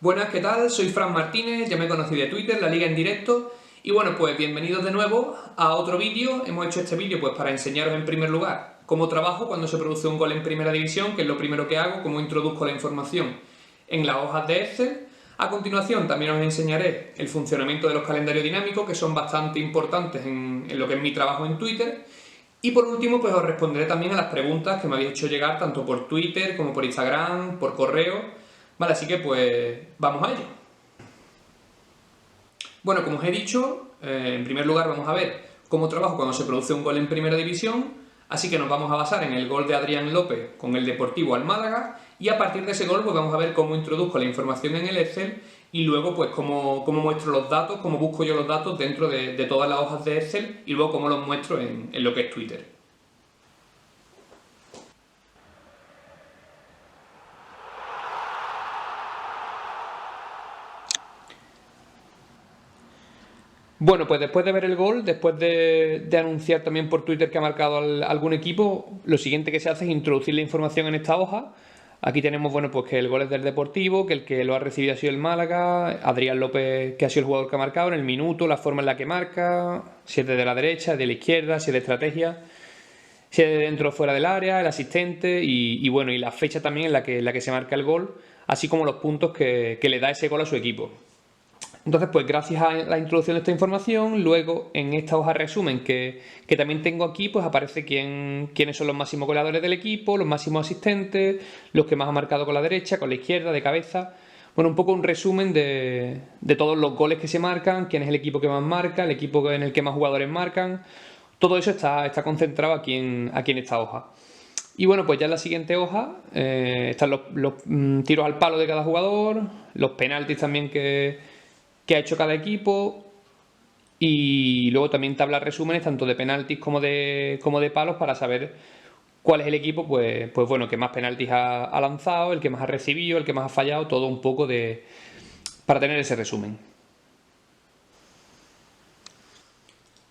Buenas, ¿qué tal? Soy Fran Martínez, ya me conocí de Twitter, la Liga en directo. Y bueno, pues bienvenidos de nuevo a otro vídeo. Hemos hecho este vídeo pues para enseñaros en primer lugar cómo trabajo cuando se produce un gol en primera división, que es lo primero que hago, cómo introduzco la información en las hojas de Excel. A continuación también os enseñaré el funcionamiento de los calendarios dinámicos, que son bastante importantes en lo que es mi trabajo en Twitter. Y por último, pues os responderé también a las preguntas que me habéis hecho llegar tanto por Twitter como por Instagram, por correo. Vale, así que pues vamos a ello. Bueno, como os he dicho, en primer lugar vamos a ver cómo trabajo cuando se produce un gol en primera división, así que nos vamos a basar en el gol de Adrián López con el Deportivo al Málaga y a partir de ese gol pues vamos a ver cómo introduzco la información en el Excel y luego pues cómo muestro los datos, cómo busco yo los datos dentro de todas las hojas de Excel y luego cómo los muestro en lo que es Twitter. Bueno, pues después de ver el gol, después de anunciar también por Twitter que ha marcado algún equipo, lo siguiente que se hace es introducir la información en esta hoja. Aquí tenemos, bueno, pues que el gol es del Deportivo, que el que lo ha recibido ha sido el Málaga, Adrián López, que ha sido el jugador que ha marcado, en el minuto, la forma en la que marca, si es de la derecha, de la izquierda, si es de estrategia, si es de dentro o fuera del área, el asistente y bueno, y la fecha también en la que se marca el gol, así como los puntos que le da ese gol a su equipo. Entonces, pues gracias a la introducción de esta información, luego en esta hoja resumen que también tengo aquí, pues aparece quiénes son los máximos goleadores del equipo, los máximos asistentes, los que más han marcado con la derecha, con la izquierda, de cabeza. Bueno, un poco un resumen de todos los goles que se marcan, quién es el equipo que más marca, el equipo en el que más jugadores marcan. Todo eso está concentrado aquí en esta hoja. Y bueno, pues ya en la siguiente hoja están los tiros al palo de cada jugador, los penaltis también que ha hecho cada equipo y luego también tablas resúmenes tanto de penaltis como de palos para saber cuál es el equipo pues bueno, que más penaltis ha lanzado, el que más ha recibido, el que más ha fallado, todo un poco para tener ese resumen.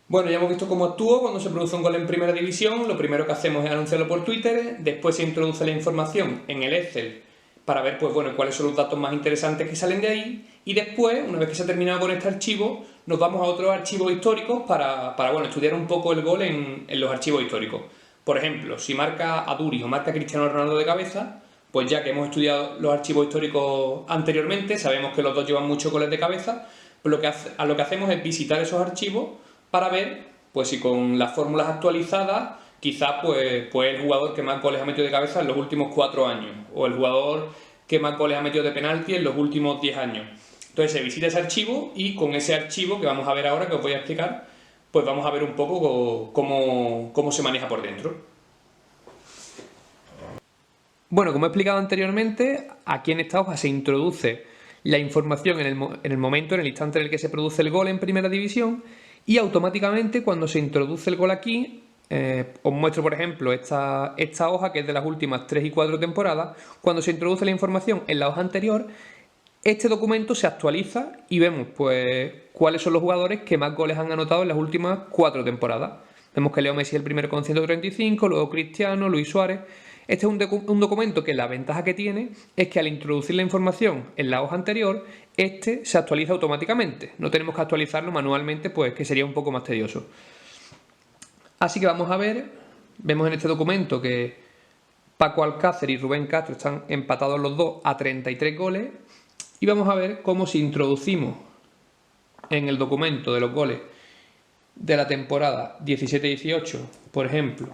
Bueno, ya hemos visto cómo actúo cuando se produce un gol en primera división. Lo primero que hacemos es anunciarlo por Twitter, después se introduce la información en el Excel para ver pues, bueno, cuáles son los datos más interesantes que salen de ahí y después, una vez que se ha terminado con este archivo, nos vamos a otros archivos históricos para bueno, estudiar un poco el gol en los archivos históricos. Por ejemplo, si marca a Duri o marca a Cristiano Ronaldo de cabeza, pues ya que hemos estudiado los archivos históricos anteriormente, sabemos que los dos llevan muchos goles de cabeza, pues lo que hacemos es visitar esos archivos para ver pues si con las fórmulas actualizadas quizás pues el jugador que más goles ha metido de cabeza en los últimos 4 años o el jugador que más goles ha metido de penalti en los últimos 10 años. Entonces se visita ese archivo y con ese archivo que vamos a ver ahora, que os voy a explicar, pues vamos a ver un poco cómo se maneja por dentro. Bueno, como he explicado anteriormente, aquí en esta hoja se introduce la información en el momento, en el instante en el que se produce el gol en primera división y automáticamente cuando se introduce el gol aquí, os muestro por ejemplo esta hoja que es de las últimas 3 y 4 temporadas. Cuando se introduce la información en la hoja anterior, este documento se actualiza y vemos pues cuáles son los jugadores que más goles han anotado en las últimas 4 temporadas. Vemos que Leo Messi es el primero con 135, luego Cristiano, Luis Suárez. Este es un documento que la ventaja que tiene es que al introducir la información en la hoja anterior, este se actualiza automáticamente. No tenemos que actualizarlo manualmente, pues que sería un poco más tedioso. Así que vamos a ver, vemos en este documento que Paco Alcácer y Rubén Castro están empatados los dos a 33 goles y vamos a ver cómo si introducimos en el documento de los goles de la temporada 17-18, por ejemplo,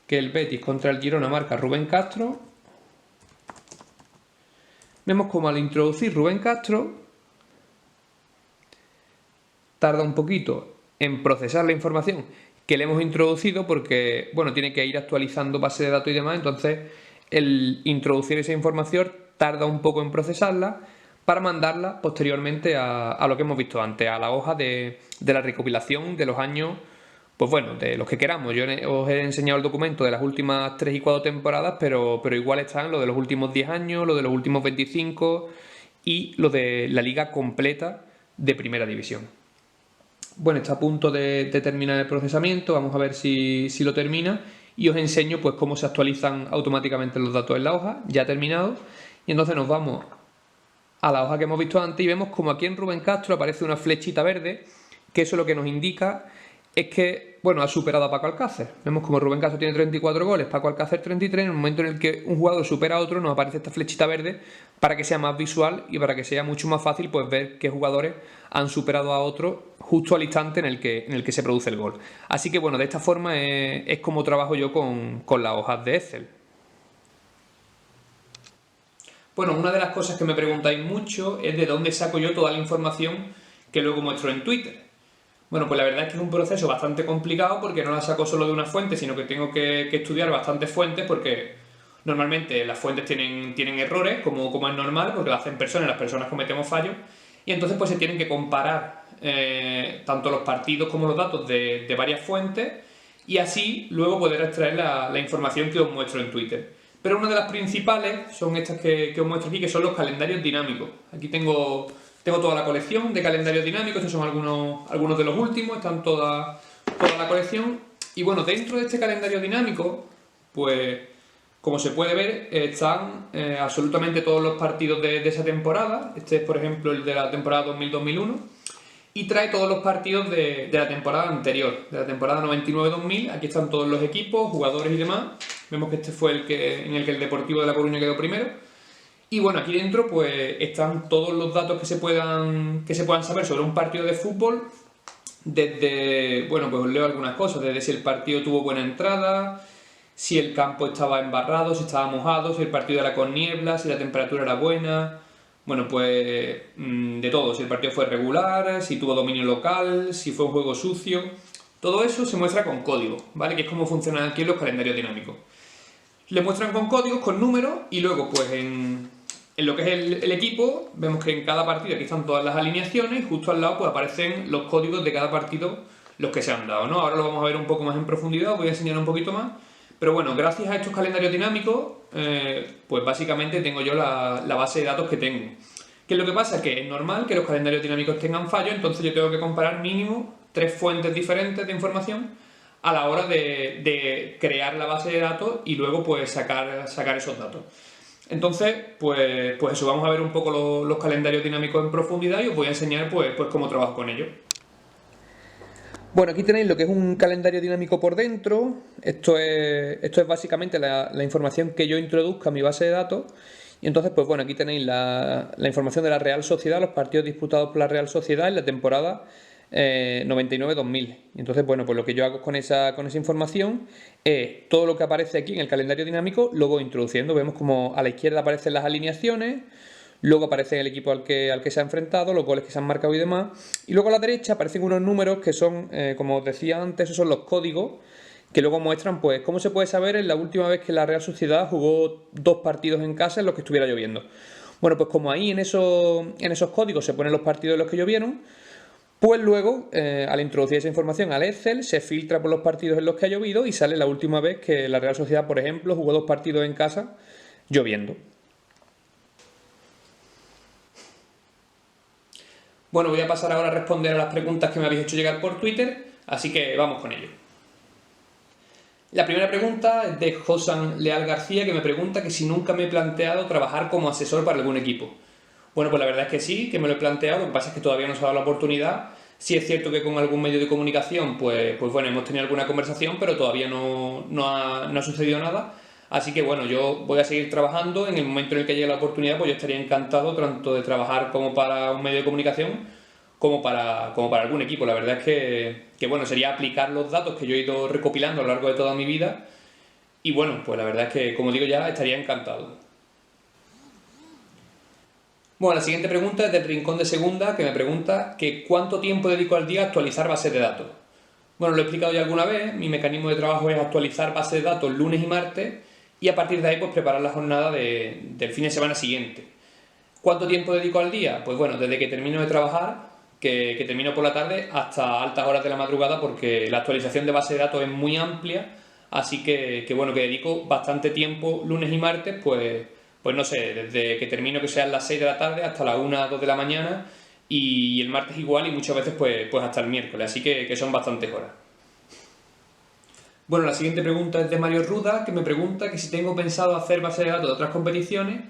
que el Betis contra el Girona marca Rubén Castro, vemos como al introducir Rubén Castro tarda un poquito en procesar la información que le hemos introducido porque, bueno, tiene que ir actualizando base de datos y demás, entonces el introducir esa información tarda un poco en procesarla para mandarla posteriormente a lo que hemos visto antes, a la hoja de la recopilación de los años, pues bueno, de los que queramos. Yo os he enseñado el documento de las últimas 3 y 4 temporadas, pero igual están lo de los últimos 10 años, lo de los últimos 25 y lo de la liga completa de primera división. Bueno, está a punto de terminar el procesamiento, vamos a ver si lo termina y os enseño pues cómo se actualizan automáticamente los datos en la hoja. Ya ha terminado Y entonces nos vamos a la hoja que hemos visto antes y vemos como aquí en Rubén Castro aparece una flechita verde, que eso lo que nos indica es que, bueno, ha superado a Paco Alcácer. Vemos como Rubén Castro tiene 34 goles, Paco Alcácer 33. En el momento en el que un jugador supera a otro, nos aparece esta flechita verde para que sea más visual y para que sea mucho más fácil pues ver qué jugadores han superado a otros justo al instante en el que se produce el gol. Así que bueno, de esta forma es como trabajo yo con las hojas de Excel. Bueno, una de las cosas que me preguntáis mucho es de dónde saco yo toda la información que luego muestro en Twitter. Bueno, pues la verdad es que es un proceso bastante complicado porque no la saco solo de una fuente, sino que tengo que estudiar bastantes fuentes porque normalmente las fuentes tienen errores, como es normal, porque lo hacen personas, las personas cometemos fallos, y entonces pues se tienen que comparar tanto los partidos como los datos de varias fuentes y así luego poder extraer la información que os muestro en Twitter. Pero una de las principales son estas que os muestro aquí, que son los calendarios dinámicos. Aquí tengo toda la colección de calendarios dinámicos, estos son algunos de los últimos, están toda la colección. Y bueno, dentro de este calendario dinámico, pues como se puede ver, están absolutamente todos los partidos de esa temporada. Este es, por ejemplo, el de la temporada 2000-2001. Y trae todos los partidos de la temporada anterior, de la temporada 99-2000. Aquí están todos los equipos, jugadores y demás. Vemos que este fue en el que el Deportivo de La Coruña quedó primero. Y bueno, aquí dentro pues están todos los datos que se puedan saber sobre un partido de fútbol. Desde, bueno, pues os leo algunas cosas, desde si el partido tuvo buena entrada, si el campo estaba embarrado, si estaba mojado, si el partido era con niebla, si la temperatura era buena. Bueno, pues de todo, si el partido fue regular, si tuvo dominio local, si fue un juego sucio. Todo eso se muestra con código, ¿vale? Que es como funcionan aquí los calendarios dinámicos. Le muestran con códigos, con números, y luego pues en lo que es el equipo, vemos que en cada partido aquí están todas las alineaciones y justo al lado pues aparecen los códigos de cada partido, los que se han dado, ¿no? Ahora lo vamos a ver un poco más en profundidad, os voy a enseñar un poquito más. Pero bueno, gracias a estos calendarios dinámicos, pues básicamente tengo yo la base de datos que tengo. ¿Qué es lo que pasa? Que es normal que los calendarios dinámicos tengan fallos, entonces yo tengo que comparar mínimo 3 fuentes diferentes de información a la hora de crear la base de datos y luego pues sacar esos datos. Entonces, pues eso, vamos a ver un poco los calendarios dinámicos en profundidad y os voy a enseñar pues cómo trabajo con ellos. Bueno, aquí tenéis lo que es un calendario dinámico por dentro. Esto es básicamente la información que yo introduzco a mi base de datos. Y entonces, pues bueno, aquí tenéis la información de la Real Sociedad, los partidos disputados por la Real Sociedad en la temporada 99-2000. Y entonces, bueno, pues lo que yo hago con esa información es todo lo que aparece aquí en el calendario dinámico lo voy introduciendo. Vemos como a la izquierda aparecen las alineaciones, luego aparece el equipo al que se ha enfrentado, los goles que se han marcado y demás. Y luego a la derecha aparecen unos números que son, como os decía antes, esos son los códigos que luego muestran pues cómo se puede saber en la última vez que la Real Sociedad jugó 2 partidos en casa en los que estuviera lloviendo. Bueno, pues como ahí en esos códigos se ponen los partidos en los que llovieron, pues luego, al introducir esa información al Excel, se filtra por los partidos en los que ha llovido y sale la última vez que la Real Sociedad, por ejemplo, jugó 2 partidos en casa lloviendo. Bueno, voy a pasar ahora a responder a las preguntas que me habéis hecho llegar por Twitter, así que vamos con ello. La primera pregunta es de Josan Leal García, que me pregunta que si nunca me he planteado trabajar como asesor para algún equipo. Bueno, pues la verdad es que sí, que me lo he planteado, lo que pasa es que todavía no se ha dado la oportunidad. Sí es cierto que con algún medio de comunicación, pues bueno, hemos tenido alguna conversación, pero todavía no ha sucedido nada. Así que bueno, yo voy a seguir trabajando. En el momento en el que llegue la oportunidad, pues yo estaría encantado tanto de trabajar como para un medio de comunicación como para algún equipo. La verdad es que bueno, sería aplicar los datos que yo he ido recopilando a lo largo de toda mi vida. Y bueno, pues la verdad es que, como digo ya, estaría encantado. Bueno, la siguiente pregunta es del Rincón de Segunda, que me pregunta que ¿cuánto tiempo dedico al día a actualizar bases de datos? Bueno, lo he explicado ya alguna vez, mi mecanismo de trabajo es actualizar bases de datos lunes y martes y a partir de ahí pues preparar la jornada del fin de semana siguiente. ¿Cuánto tiempo dedico al día? Pues bueno, desde que termino de trabajar, que termino por la tarde, hasta altas horas de la madrugada, porque la actualización de base de datos es muy amplia, así que bueno, que dedico bastante tiempo lunes y martes, pues no sé, desde que termino que sean las 6 de la tarde hasta las 1 o 2 de la mañana y el martes igual y muchas veces pues hasta el miércoles, así que son bastantes horas. Bueno, la siguiente pregunta es de Mario Ruda, que me pregunta que si tengo pensado hacer base de datos de otras competiciones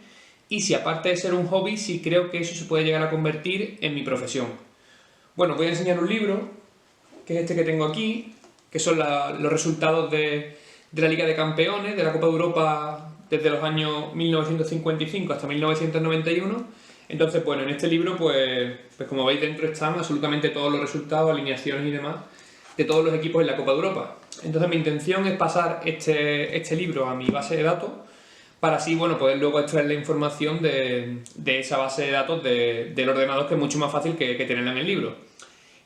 y si aparte de ser un hobby, si creo que eso se puede llegar a convertir en mi profesión. Bueno, voy a enseñar un libro, que es este que tengo aquí, que son los resultados de la Liga de Campeones, de la Copa de Europa desde los años 1955 hasta 1991. Entonces, bueno, en este libro, pues como veis dentro están absolutamente todos los resultados, alineaciones y demás de todos los equipos en la Copa de Europa. Entonces mi intención es pasar este libro a mi base de datos para así, bueno, poder luego extraer la información de esa base de datos del ordenador, que es mucho más fácil que tenerla en el libro.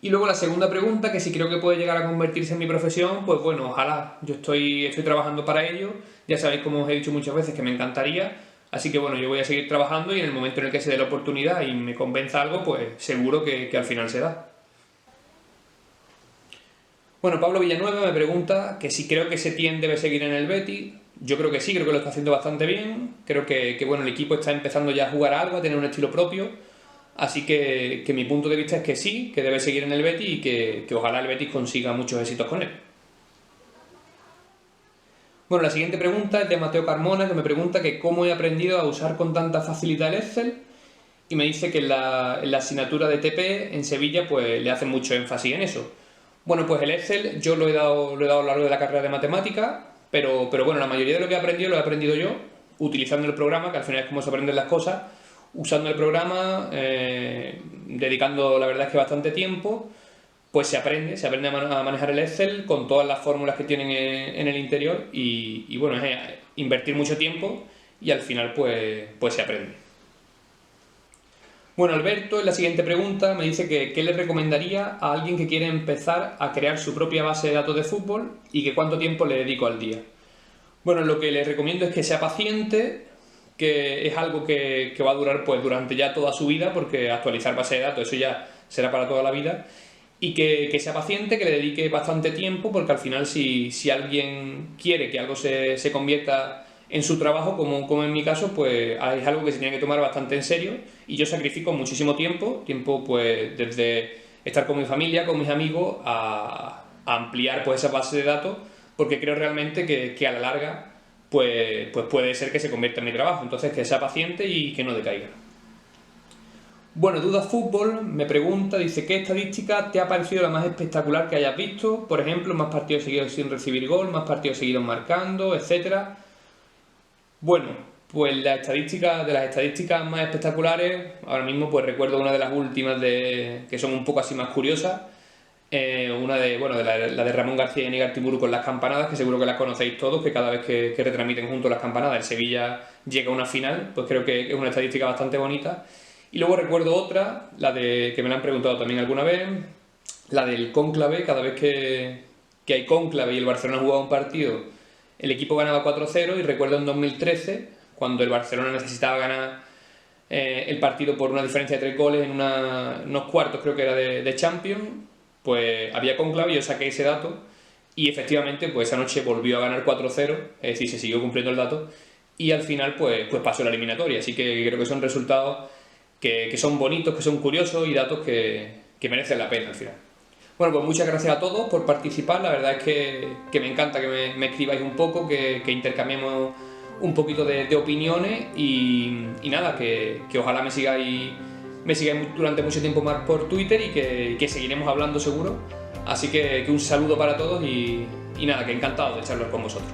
Y luego la segunda pregunta, que si creo que puede llegar a convertirse en mi profesión, pues bueno, ojalá. Yo estoy trabajando para ello, ya sabéis, como os he dicho muchas veces, que me encantaría, así que bueno, yo voy a seguir trabajando y en el momento en el que se dé la oportunidad y me convenza algo, pues seguro que al final se da. Bueno, Pablo Villanueva me pregunta que si creo que Setién debe seguir en el Betis. Yo creo que sí, creo que lo está haciendo bastante bien. Creo que bueno, el equipo está empezando ya a jugar algo, a tener un estilo propio. Así que mi punto de vista es que sí, que debe seguir en el Betis y que ojalá el Betis consiga muchos éxitos con él. Bueno, la siguiente pregunta es de Mateo Carmona, que me pregunta que cómo he aprendido a usar con tanta facilidad el Excel, y me dice que en la asignatura de TP en Sevilla pues le hacen mucho énfasis en eso. Bueno, pues el Excel yo lo he dado a lo largo de la carrera de matemáticas, pero bueno, la mayoría de lo que he aprendido lo he aprendido yo, utilizando el programa, que al final es como se aprenden las cosas, usando el programa, dedicando la verdad es que bastante tiempo, pues se aprende a manejar el Excel con todas las fórmulas que tienen en el interior y bueno, es invertir mucho tiempo y al final pues se aprende. Bueno, Alberto, en la siguiente pregunta me dice que qué le recomendaría a alguien que quiere empezar a crear su propia base de datos de fútbol y que cuánto tiempo le dedico al día. Bueno, lo que le recomiendo es que sea paciente, que es algo que va a durar pues durante ya toda su vida, porque actualizar base de datos, eso ya será para toda la vida, y que sea paciente, que le dedique bastante tiempo, porque al final si alguien quiere que algo se convierta en su trabajo, como en mi caso, pues es algo que se tiene que tomar bastante en serio y yo sacrifico muchísimo tiempo pues desde estar con mi familia, con mis amigos, a ampliar pues esa base de datos, porque creo realmente que a la larga pues puede ser que se convierta en mi trabajo, entonces que sea paciente y que no decaiga. Bueno, Duda Fútbol me pregunta, dice, ¿qué estadística te ha parecido la más espectacular que hayas visto? Por ejemplo, más partidos seguidos sin recibir gol, más partidos seguidos marcando, etcétera. Bueno, pues de las estadísticas más espectaculares, ahora mismo pues recuerdo una de las últimas que son un poco así más curiosas, una la de Ramón García y Aníbal Gartiburu con las campanadas, que seguro que las conocéis todos, que cada vez que retransmiten juntos las campanadas, el Sevilla llega a una final, pues creo que es una estadística bastante bonita. Y luego recuerdo otra, que me la han preguntado también alguna vez, la del cónclave, cada vez que hay cónclave y el Barcelona jugaba un partido, el equipo ganaba 4-0 y recuerdo en 2013, cuando el Barcelona necesitaba ganar el partido por una diferencia de 3 goles en unos cuartos, creo que era de Champions, pues había cónclave y yo saqué ese dato y efectivamente pues esa noche volvió a ganar 4-0, es decir, se siguió cumpliendo el dato y al final pues pasó la eliminatoria, así que creo que son resultados que son bonitos, que son curiosos y datos que merecen la pena al final. Bueno, pues muchas gracias a todos por participar, la verdad es que me encanta que me escribáis un poco, que intercambiemos un poquito de opiniones y nada, que ojalá me sigáis durante mucho tiempo más por Twitter y que seguiremos hablando seguro. Así que un saludo para todos y nada, que encantado de charlar con vosotros.